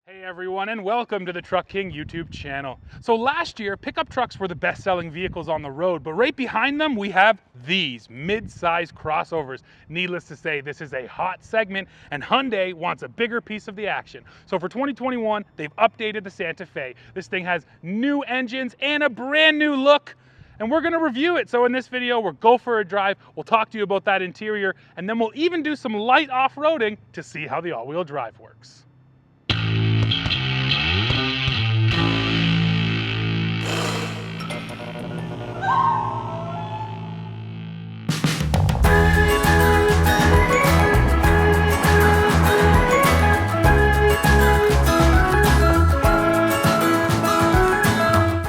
Hey everyone, and welcome to the Truck King YouTube channel. So last year, pickup trucks were the best-selling vehicles on the road, but right behind them we have these mid-size crossovers. Needless to say, this is a hot segment, and Hyundai wants a bigger piece of the action. So for 2021, they've updated the Santa Fe. This thing has new engines and a brand new look, and we're gonna review it. So in this video, we'll go for a drive, we'll talk to you about that interior, and then we'll even do some light off-roading to see how the all-wheel drive works.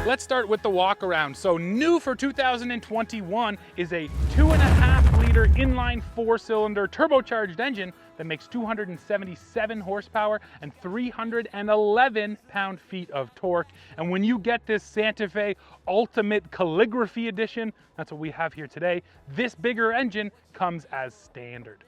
Let's start with the Walkaround. So new for 2021 is a 2.5-liter inline 4-cylinder turbocharged engine that makes 277 horsepower and 311 pound-feet of torque. And when you get this Santa Fe Ultimate Calligraphy Edition, that's what we have here today, this bigger engine comes as standard.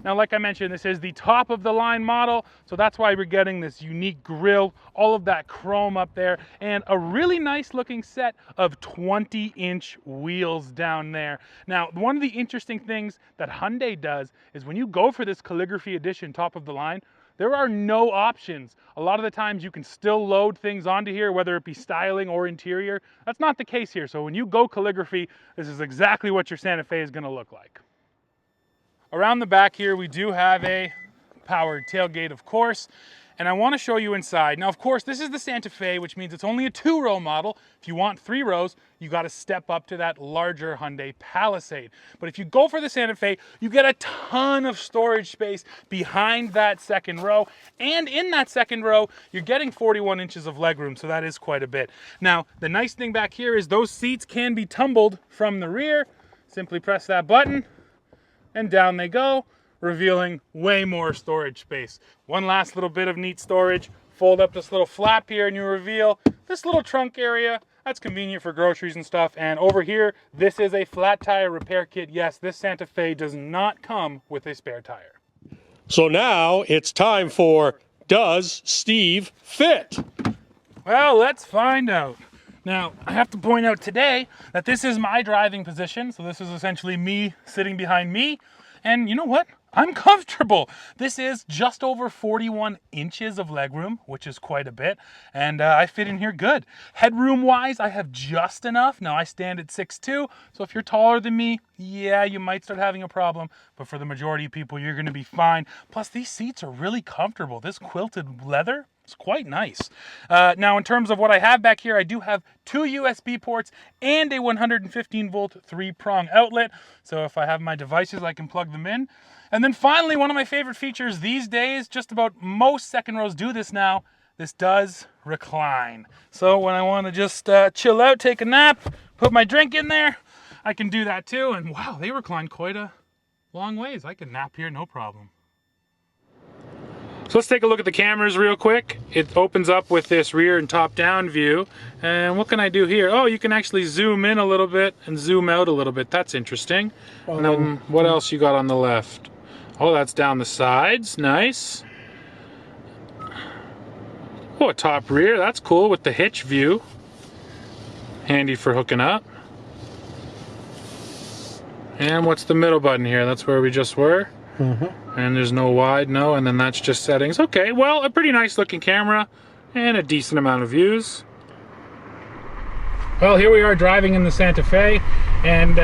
Now, like I mentioned, this is the top of the line model, so that's why we're getting this unique grille, all of that chrome up there, and a really nice looking set of 20-inch wheels down there. Now, one of the interesting things that Hyundai does is when you go for this Calligraphy Edition top of the line, there are no options. A lot of the times you can still load things onto here, whether it be styling or interior. That's not the case here. So when you go Calligraphy, this is exactly what your Santa Fe is gonna look like. Around the back here, we do have a powered tailgate, of course, and I want to show you inside. Now, of course, this is the Santa Fe, which means it's only a 2-row model. If you want 3 rows, you got to step up to that larger Hyundai Palisade. But if you go for the Santa Fe, you get a ton of storage space behind that second row, and in that second row, you're getting 41 inches of legroom, so that is quite a bit. Now, the nice thing back here is those seats can be tumbled from the rear. Simply press that button, and down they go, revealing way more storage space. One last little bit of neat storage. Fold up this little flap here and you reveal this little trunk area. That's convenient for groceries and stuff. And over here, this is a flat tire repair kit. Yes, this Santa Fe does not come with a spare tire. So now it's time for Does Steve Fit? Well, let's find out. Now, I have to point out today that this is my driving position. So this is essentially me sitting behind me. And you know what? I'm comfortable. This is just over 41 inches of legroom, which is quite a bit. And I fit in here good. Headroom-wise, I have just enough. Now, I stand at 6'2", so if you're taller than me, yeah, you might start having a problem. But for the majority of people, you're going to be fine. Plus, these seats are really comfortable. This quilted leather, it's quite nice. Now, in terms of what I have back here, I do have 2 USB ports and a 115-volt 3-prong outlet. So if I have my devices, I can plug them in. And then finally, one of my favorite features these days, just about most second rows do this now, this does recline. So when I want to just chill out, take a nap, put my drink in there, I can do that too. And wow, they recline quite a long ways. I can nap here, no problem. So let's take a look at the cameras real quick. It opens up with this rear and top down view. And what can I do here? Oh, you can actually zoom in a little bit and zoom out a little bit. That's interesting. And then what else you got on the left? Oh, that's down the sides. Nice. Oh, a top rear. That's cool with the hitch view. Handy for hooking up. And what's the middle button here? That's where we just were. And there's no wide, no, and then that's just settings. Okay, well, a pretty nice looking camera and a decent amount of views. Well, here we are driving in the Santa Fe, and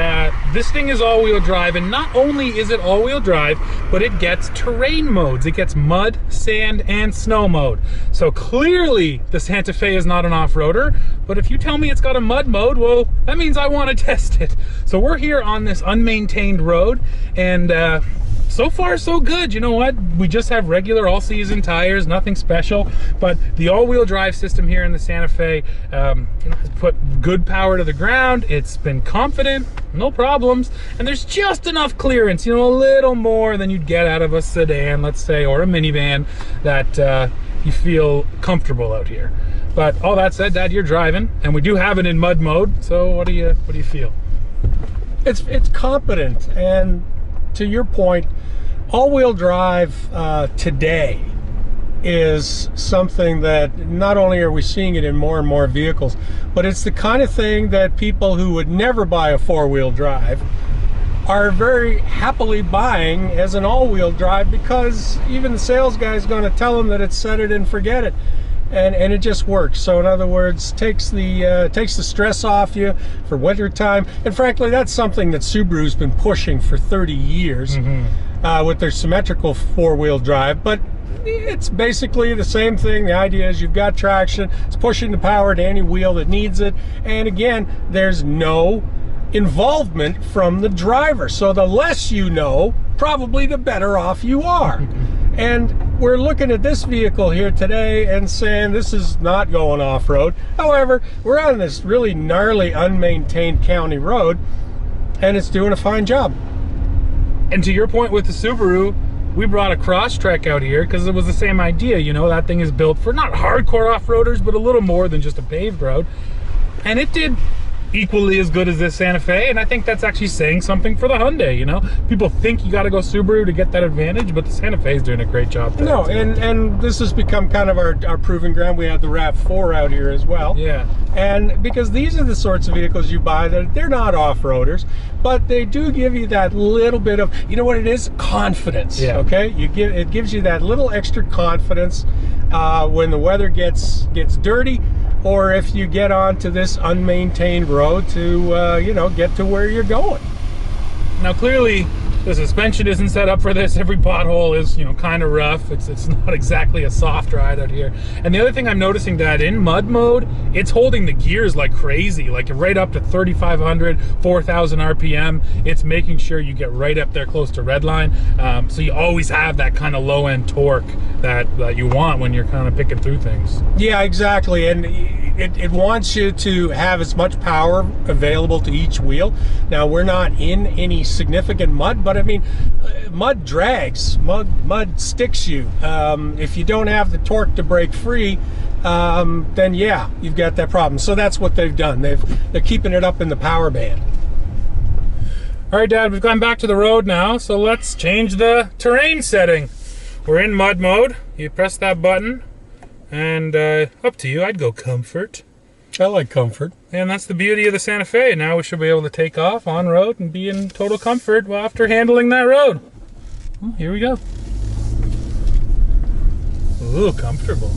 this thing is all-wheel drive, and not only is it all-wheel drive, but it gets terrain modes. It gets mud, sand, and snow mode. So clearly the Santa Fe is not an off-roader, but if you tell me it's got a mud mode, well, that means I want to test it. So we're here on this unmaintained road, and so far so good. You know what? We just have regular all-season tires, nothing special, but the all-wheel drive system here in the Santa Fe has put good power to the ground. It's been confident, no problems, and there's just enough clearance, you know, a little more than you'd get out of a sedan, let's say, or a minivan, that you feel comfortable out here. But all that said, Dad, you're driving, and we do have it in mud mode, so what do you feel? It's competent, and to your point, all-wheel drive today is something that not only are we seeing it in more and more vehicles, but it's the kind of thing that people who would never buy a four-wheel drive are very happily buying as an all-wheel drive, because even the sales guy is going to tell them that it's set it and forget it, and it just works. So in other words, takes the stress off you for winter time. And frankly, that's something that Subaru's been pushing for 30 years with their symmetrical four-wheel drive. But it's basically the same thing. The idea is you've got traction, it's pushing the power to any wheel that needs it, and again, there's no involvement from the driver. So the less you know, probably the better off you are. And we're looking at this vehicle here today and saying this is not going off-road. However, we're on this really gnarly, unmaintained county road, and it's doing a fine job. And to your point with the Subaru, we brought a Crosstrek out here because it was the same idea. You know, that thing is built for not hardcore off-roaders, but a little more than just a paved road. And it did equally as good as this Santa Fe, and I think that's actually saying something for the Hyundai. You know, people think you got to go Subaru to get that advantage, but the Santa Fe is doing a great job there. No, and this has become kind of our proving ground. We have the RAV4 out here as well. Yeah. And because these are the sorts of vehicles you buy that they're not off-roaders, but they do give you that little bit of, you know what it is? Confidence. Yeah. Okay? It gives you that little extra confidence when the weather gets dirty, or if you get onto this unmaintained road to, you know, get to where you're going. Now, clearly, the suspension isn't set up for this. Every pothole is, you know, kind of rough. It's not exactly a soft ride out here. And the other thing I'm noticing, that in mud mode, it's holding the gears like crazy, like right up to 3,500, 4,000 RPM. It's making sure you get right up there close to redline. So you always have that kind of low-end torque that you want when you're kind of picking through things. Yeah, exactly. And it wants you to have as much power available to each wheel. Now, we're not in any significant mud, but I mean, mud drags, mud sticks you. If you don't have the torque to break free, then yeah, you've got that problem. So that's what they've done. They're keeping it up in the power band. All right, Dad, we've gone back to the road now, so let's change the terrain setting. We're in mud mode. You press that button, and up to you. I'd go comfort. I like comfort. And that's the beauty of the Santa Fe. Now we should be able to take off on road and be in total comfort after handling that road. Well, here we go. Ooh, comfortable.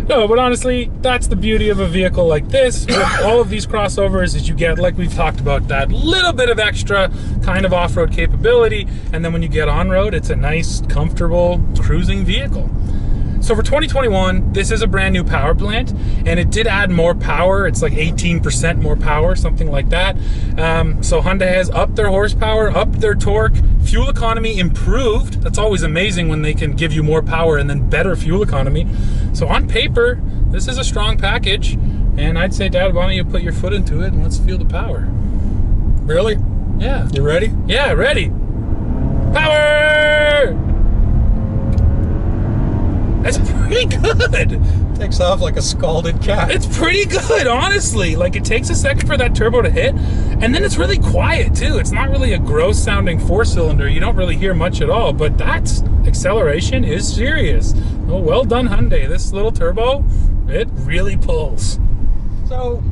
No, but honestly, that's the beauty of a vehicle like this. With all of these crossovers, is you get, like we've talked about, that little bit of extra kind of off-road capability, and then when you get on-road, it's a nice, comfortable, cruising vehicle. So for 2021, this is a brand new power plant, and it did add more power. It's like 18% more power, something like that. So Hyundai has upped their horsepower, upped their torque, fuel economy improved. That's always amazing when they can give you more power and then better fuel economy. So on paper, this is a strong package, and I'd say, Dad, why don't you put your foot into it and let's feel the power. Really? Yeah. You ready? Yeah, ready. Power! That's pretty good. Takes off like a scalded cat. It's pretty good, honestly. Like, it takes a second for that turbo to hit, and then it's really quiet too. It's not really a gross sounding four-cylinder. You don't really hear much at all, but that acceleration is serious. Oh, well done, Hyundai. This little turbo, it really pulls. So,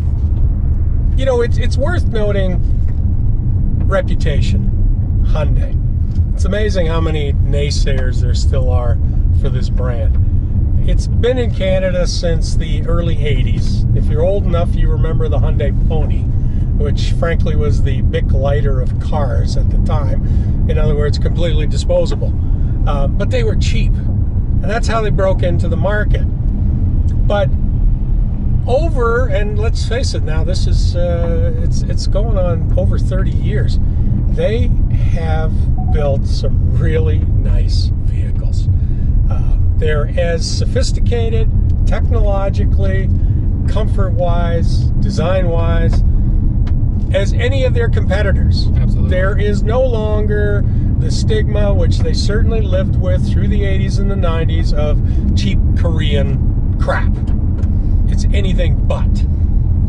you know, it's worth noting reputation. Hyundai. It's amazing how many naysayers there still are for this brand. It's been in Canada since the early 80s. If you're old enough, you remember the Hyundai Pony, which frankly was the Bic lighter of cars at the time. In other words, completely disposable. But they were cheap, and that's how they broke into the market. But and let's face it now, this is it's going on over 30 years. They have built some really nice vehicles. They're as sophisticated, technologically, comfort-wise, design-wise, as any of their competitors. Absolutely. There is no longer the stigma, which they certainly lived with through the 80s and the 90s, of cheap Korean crap. It's anything but.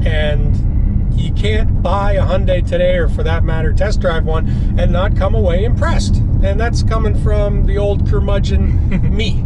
And you can't buy a Hyundai today, or for that matter, test drive one, and not come away impressed. And that's coming from the old curmudgeon me.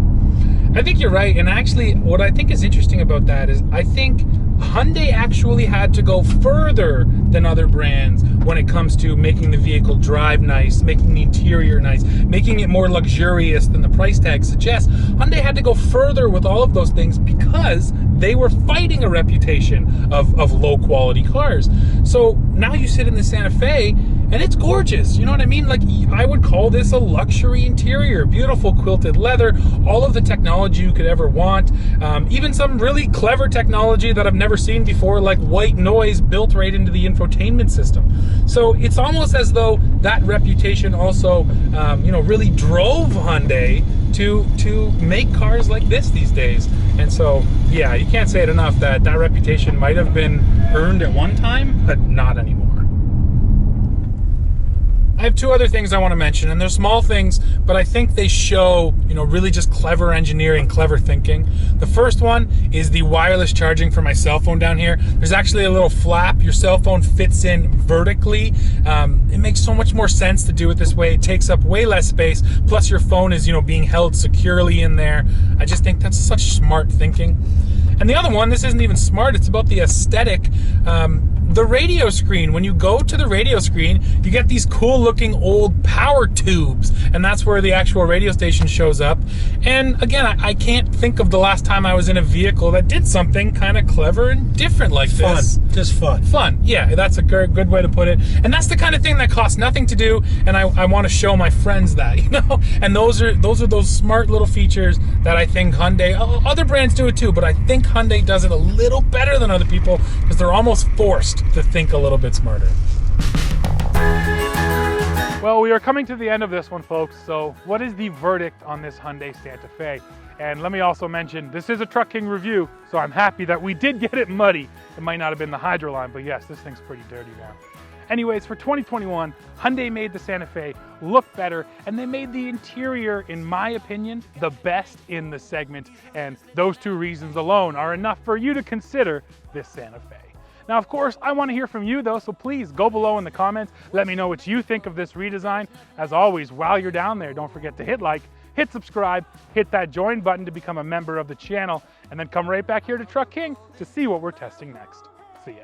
I think you're right, and actually what I think is interesting about that is I think Hyundai actually had to go further than other brands when it comes to making the vehicle drive nice, making the interior nice, making it more luxurious than the price tag suggests. Hyundai had to go further with all of those things because they were fighting a reputation of low quality cars. So now you sit in the Santa Fe and it's gorgeous, you know what I mean? Like, I would call this a luxury interior, beautiful quilted leather, all of the technology you could ever want, even some really clever technology that I've never seen before, like white noise built right into the infotainment system. So it's almost as though that reputation also, you know, really drove Hyundai to make cars like this these days. And so, yeah, you can't say it enough that that reputation might have been earned at one time, but not anymore. I have two other things I want to mention, and they're small things, but I think they show, you know, really just clever engineering, clever thinking. The first one is the wireless charging for my cell phone down here. There's actually a little flap. Your cell phone fits in vertically. It makes so much more sense to do it this way. It takes up way less space. Plus your phone is, you know, being held securely in there. I just think that's such smart thinking. And the other one, this isn't even smart, it's about the aesthetic. The radio screen, when you go to the radio screen, you get these cool looking old power tubes, and that's where the actual radio station shows up. And again, I can't think of the last time I was in a vehicle that did something kind of clever and different like this. Fun, just fun. Fun, yeah, that's a good way to put it. And that's the kind of thing that costs nothing to do, and I want to show my friends that, you know? And those are those smart little features that I think Hyundai, other brands do it too, but I think Hyundai does it a little better than other people because they're almost forced to think a little bit smarter. Well, we are coming to the end of this one, folks. So what is the verdict on this Hyundai Santa Fe? And let me also mention, this is a Truck King review, so I'm happy that we did get it muddy. It might not have been the hydro line, but yes, this thing's pretty dirty now. Anyways, for 2021, Hyundai made the Santa Fe look better, and they made the interior, in my opinion, the best in the segment. And those two reasons alone are enough for you to consider this Santa Fe. Now, of course, I want to hear from you though, so please go below in the comments. Let me know what you think of this redesign. As always, while you're down there, don't forget to hit like, hit subscribe, hit that join button to become a member of the channel, and then come right back here to Truck King to see what we're testing next. See ya.